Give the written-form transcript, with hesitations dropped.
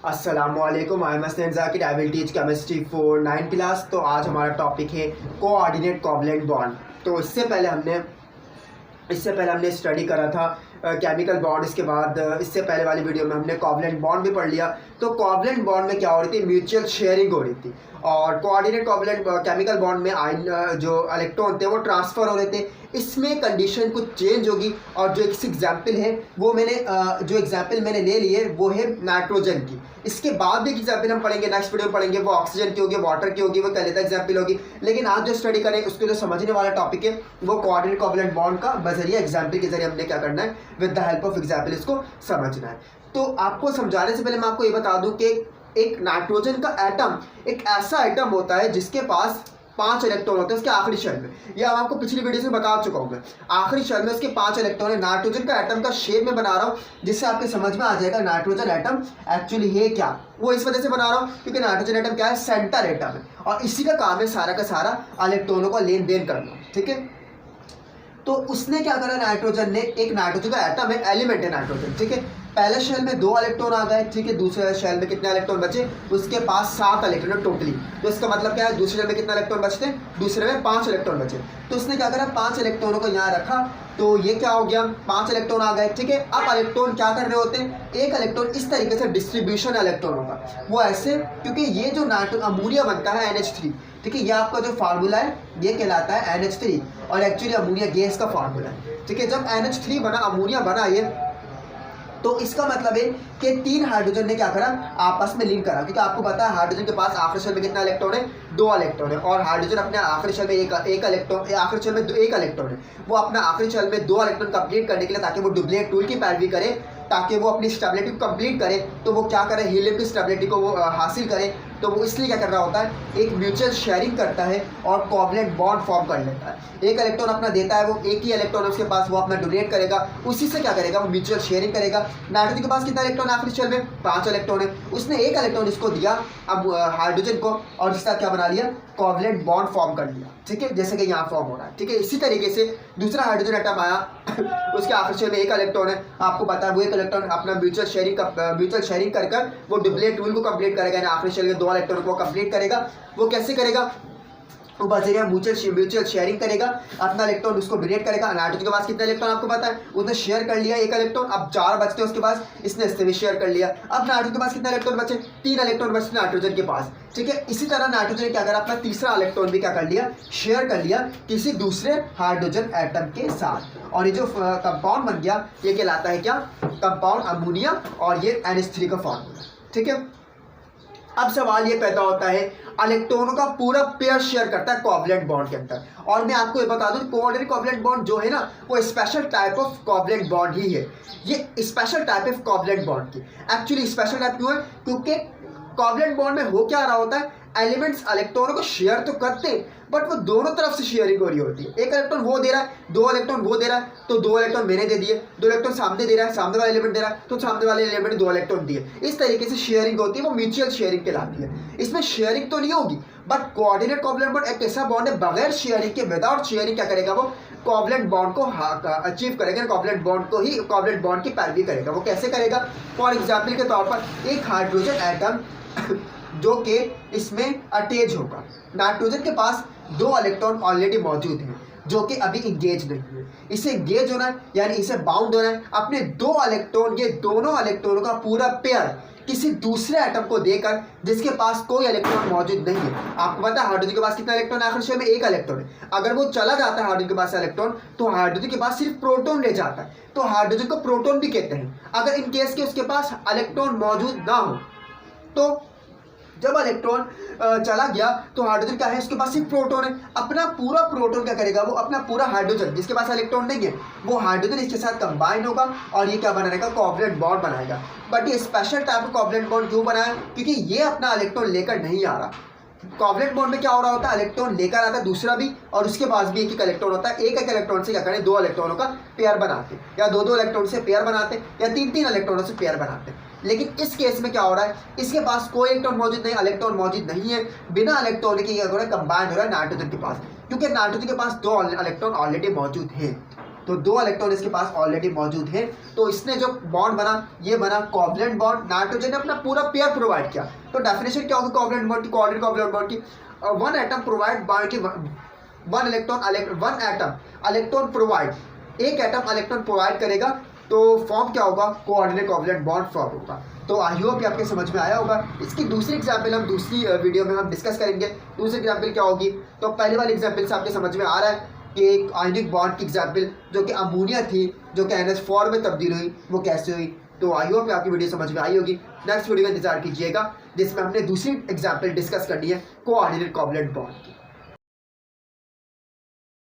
अस्सलामुअलैकुम, I am Hasan Zakir. I will teach chemistry for 9th class. तो आज हमारा टॉपिक है कोऑर्डिनेट कोवलेंट बॉन्ड। तो इससे पहले हमने स्टडी करा था केमिकल बॉन्ड। इसके बाद इससे पहले वाली वीडियो में हमने कोवलेंट बॉन्ड भी पढ़ लिया। तो कोवलेंट बॉन्ड में क्या हो रही थी, म्यूचुअल शेयरिंग हो रही थी। और कोऑर्डिनेट कोवलेंट केमिकल बॉन्ड में आयन जो इलेक्ट्रॉन थे वो ट्रांसफ़र हो रहे थे। इसमें कंडीशन कुछ चेंज होगी। और जो एक एग्जाम्पल है वो जो एग्जाम्पल मैंने ले ली है वो है नाइट्रोजन की। इसके बाद भी एक एग्जाम्पल हम पढ़ेंगे, नेक्स्ट वीडियो में पढ़ेंगे, वो ऑक्सीजन की होगी, वाटर की होगी, वो कलेता एग्जाम्पल होगी। लेकिन आज जो स्टडी करें उसको जो समझने वाला टॉपिक है वो कोऑर्डिनेट कोवलेंट बॉन्ड का बजरिया एग्जाम्पल के जरिए हमने क्या करना है, with the help of example इसको समझना है। तो आपको समझाने से पहले मैं आपको ये बता दूं कि एक नाइट्रोजन का एटम एक ऐसा एटम होता है जिसके पास 5 इलेक्ट्रॉन होते हैं उसके आखिरी शेल में। यह आपको पिछली वीडियो में बता चुका हूँ मैं। आखिरी शेल में उसके 5 इलेक्ट्रॉन है। नाइट्रोजन का एटम का शेप में बना रहा हूँ जिससे आपके समझ में आ जाएगा नाइट्रोजन एटम एक्चुअली है क्या। वो इस वजह से बना रहा हूँ क्योंकि नाइट्रोजन एटम क्या है, सेंटर एटम है और इसी का काम है सारा का सारा इलेक्ट्रॉनों का लेन देन करना। ठीक है, तो उसने क्या करा, नाइट्रोजन ने, एक नाइट्रोजन का एटम है, एलिमेंट है नाइट्रोजन। ठीक है, पहले शेल में 2 इलेक्ट्रॉन आ गए। ठीक है, दूसरे शेल में कितने इलेक्ट्रॉन बचे, उसके पास 7 इलेक्ट्रॉन टोटली। तो इसका मतलब क्या है, दूसरे शेल में कितना इलेक्ट्रॉन बचते हैं, दूसरे में 5 इलेक्ट्रॉन बचे। तो उसने क्या करा, 5 इलेक्ट्रॉनों को यहाँ रखा। तो ये क्या हो गया, 5 इलेक्ट्रॉन आ गए। ठीक है, अब इलेक्ट्रॉन क्या कर रहे होते हैं, एक इलेक्ट्रॉन इस तरीके से डिस्ट्रीब्यूशन इलेक्ट्रॉनों का वो ऐसे, क्योंकि ये जो अमोनिया बनता है NH3, ठीक है, ये आपका जो फार्मूला है ये कहलाता है NH3 और एक्चुअली अमोनिया गैस का फार्मूला है। ठीक है, जब NH3 बना, अमोनिया बना ये, तो इसका मतलब है कि 3 हाइड्रोजन ने क्या करा, आपस में लिंक करा। क्योंकि आपको पता है हाइड्रोजन के पास आखिरी शेल में कितना इलेक्ट्रॉन है, 2 इलेक्ट्रॉन है। और हाइड्रोजन अपने आखिरी शेल में एक इलेक्ट्रॉन, आखिरी शेल में 1 इलेक्ट्रॉन है। वो अपना आखिरी शेल में 2 इलेक्ट्रॉन कंप्लीट करने के लिए, ताकि वो डुप्लेट टूल की पैरवी करे, ताकि वो अपनी स्टेबिलिटी को कंप्लीट करे, तो वो क्या करे, हीलियम की स्टेबिलिटी को वो हासिल करे। तो वो इसलिए क्या कर रहा होता है, एक म्यूचुअल शेयरिंग करता है और कोवलेंट बॉन्ड फॉर्म कर लेता है। एक इलेक्ट्रॉन अपना देता है, वो एक ही इलेक्ट्रॉन है उसके पास, वो अपना डोनेट करेगा, उसी से क्या करेगा, वो म्यूचुअल शेयरिंग करेगा। नाइट्रोजन के पास कितना इलेक्ट्रॉन आखिरी शेल में, 5 इलेक्ट्रॉन है। उसने 1 इलेक्ट्रॉन इसको दिया अब हाइड्रोजन को, और इसका क्या बना लिया, कोवलेंट बॉन्ड फॉर्म कर लिया। ठीक है, जैसे कि यहाँ फॉर्म हो रहा है। ठीक है, इसी तरीके से दूसरा हाइड्रोजन एटम आया उसके आखिरी शेल में 1 इलेक्ट्रॉन है। आपको पता है वो 1 इलेक्ट्रॉन अपना म्यूचुअल शेयरिंग कर वो डुप्लेट रूल को कंप्लीट करेगा, यानी आखिरी शेल के 2 इलेक्ट्रॉन को कंप्लीट करेगा। वो कैसे करेगा, वो बजरिया म्यूचुअल शेयरिंग करेगा, अपना इलेक्ट्रॉन उसको डोनेट करेगा। नाइट्रोजन के पास कितना इलेक्ट्रॉन आपको पता है, उसने शेयर कर लिया 1 इलेक्ट्रॉन, अब 4 बचते हैं उसके पास, इसने इससे भी शेयर कर लिया। अब नाइट्रोजन के पास कितना इलेक्ट्रॉन बचे, 3 इलेक्ट्रॉन बचते नाइट्रोजन के पास। ठीक है, इसी तरह नाइट्रोजन ने क्या करा, अपना तीसरा इलेक्ट्रॉन भी क्या कर लिया, शेयर कर लिया किसी दूसरे हाइड्रोजन एटम के साथ। और ये जो कंपाउंड बन गया ये कहलाता है क्या, कंपाउंड अमोनिया, और ये NH3 का फॉर्मूला। ठीक है, अब सवाल ये पैदा होता है, इलेक्ट्रॉनों का पूरा पेयर शेयर करता है कोवलेंट बॉन्ड के अंदर। और मैं आपको ये बता दूं, कोऑर्डिनेट कोवलेंट बॉन्ड जो है ना, वो special type of covalent bond ही है। ये special type of covalent bond की एक्चुअली स्पेशल टाइप क्यों है, क्योंकि कोवलेंट बॉन्ड में हो क्या रहा होता है, एलिमेंट्स इलेक्ट्रॉनों को शेयर तो करते हैं बट वो दोनों तरफ से शेयरिंग हो रही होती है। एक इलेक्ट्रॉन वो दे रहा है, 2 इलेक्ट्रॉन वो दे रहा है, तो 2 इलेक्ट्रॉन मैंने दे दिए, 2 इलेक्ट्रॉन सामने दे रहा है, सामने वाला एलिमेंट दे रहा है, तो सामने वाले एलिमेंट ने 2 इलेक्ट्रॉन दिए। इस तरीके से शेयरिंग होती है, वो म्यूचुअल शेयरिंग कहलाती है। इसमें शेयरिंग तो नहीं होगी, बट कोऑर्डिनेट कोवलेंट बॉन्ड एक ऐसा बॉन्ड है, बगैर शेयरिंग के, विदाउट शेयरिंग क्या करेगा, वो कोवलेंट बॉन्ड को अचीव करेगा, कोवलेंट बॉन्ड को ही, कोवलेंट बॉन्ड की पैरवी करेगा। वो कैसे करेगा, फॉर एग्जाम्पल के तौर पर एक हाइड्रोजन एटम जो कि इसमें अटैच होगा, नाइट्रोजन के पास 2 इलेक्ट्रॉन ऑलरेडी मौजूद हैं जो कि अभी इंगेज नहीं है। इसे इंगेज होना है यानी इसे बाउंड होना है, अपने 2 इलेक्ट्रॉन, ये दोनों इलेक्ट्रॉनों का पूरा पेयर किसी दूसरे एटम को देकर जिसके पास कोई इलेक्ट्रॉन मौजूद नहीं है। आपको पता है हाइड्रोजन के पास कितना इलेक्ट्रॉन है, आखिरी शेल में 1 इलेक्ट्रॉन है। अगर वो चला जाता है हाइड्रोजन के पास इलेक्ट्रॉन, तो हाइड्रोजन के पास सिर्फ प्रोटॉन रह जाता है, तो हाइड्रोजन को प्रोटॉन भी कहते हैं। अगर इन केस के उसके पास इलेक्ट्रॉन मौजूद ना हो, तो जब इलेक्ट्रॉन चला गया तो हाइड्रोजन क्या है, उसके पास सिर्फ प्रोटॉन है। अपना पूरा प्रोटॉन क्या करेगा, वो अपना पूरा हाइड्रोजन जिसके पास इलेक्ट्रॉन नहीं है, वो हाइड्रोजन इसके साथ कंबाइन होगा और ये क्या बनाएगा, कोवलेंट बॉन्ड बनाएगा। बट ये special type of covalent bond क्यों बनाया, क्योंकि ये अपना इलेक्ट्रॉन लेकर नहीं आ रहा। कोवलेंट बॉन्ड में क्या हो रहा होता है, इलेक्ट्रॉन लेकर आता है दूसरा भी, और उसके पास भी एक इलेक्ट्रॉन होता है। एक इलेक्ट्रॉन से क्या करें, 2 इलेक्ट्रॉनों का पेयर बनाते, या 2 इलेक्ट्रॉन से पेयर बनाते, या 3 इलेक्ट्रॉनों से पेयर बनाते। लेकिन इस केस में क्या हो रहा है, इसके पास कोई इलेक्ट्रॉन मौजूद नहीं, इलेक्ट्रॉन मौजूद नहीं है, बिना इलेक्ट्रॉन के क्या हो रहा है, कंबाइन हो रहा है नाइट्रोजन के पास, क्योंकि नाइट्रोजन के पास 2 इलेक्ट्रॉन ऑलरेडी मौजूद है। तो 2 इलेक्ट्रॉन इसके पास ऑलरेडी मौजूद है। तो इसने जो बॉन्ड बना, ये बना कोवैलेंट बॉन्ड। नाइट्रोजन ने अपना पूरा पेयर प्रोवाइड किया। तो डेफिनेशन क्या होगी कोवैलेंट बॉन्ड की, कोऑर्डिनेट कोवैलेंट बॉन्ड की? वन एटम प्रोवाइड बॉन्ड की, वन एटम इलेक्ट्रॉन प्रोवाइड, एक एटम इलेक्ट्रॉन प्रोवाइड करेगा तो फॉर्म क्या होगा? कोऑर्डिनेट कोवैलेंट बॉन्ड फॉर्म होगा। तो आई होप आपके समझ में आया होगा। इसकी दूसरी एग्जाम्पल हम दूसरी वीडियो में हम डिस्कस करेंगे। दूसरी एग्जाम्पल क्या होगी? तो पहले वाली एग्जाम्पल से आपके समझ में आ रहा है कि एक आयनिक बॉन्ड की एग्जाम्पल जो कि अमोनिया थी, जो कि NH4 में तब्दील हुई, वो कैसे हुई। तो आई होप आपकी वीडियो समझ में आई होगी। नेक्स्ट वीडियो का इंतजार कीजिएगा जिसमें हमने दूसरी एग्जाम्पल डिस्कस करनी है कोऑर्डिनेट कोवैलेंट बॉन्ड की।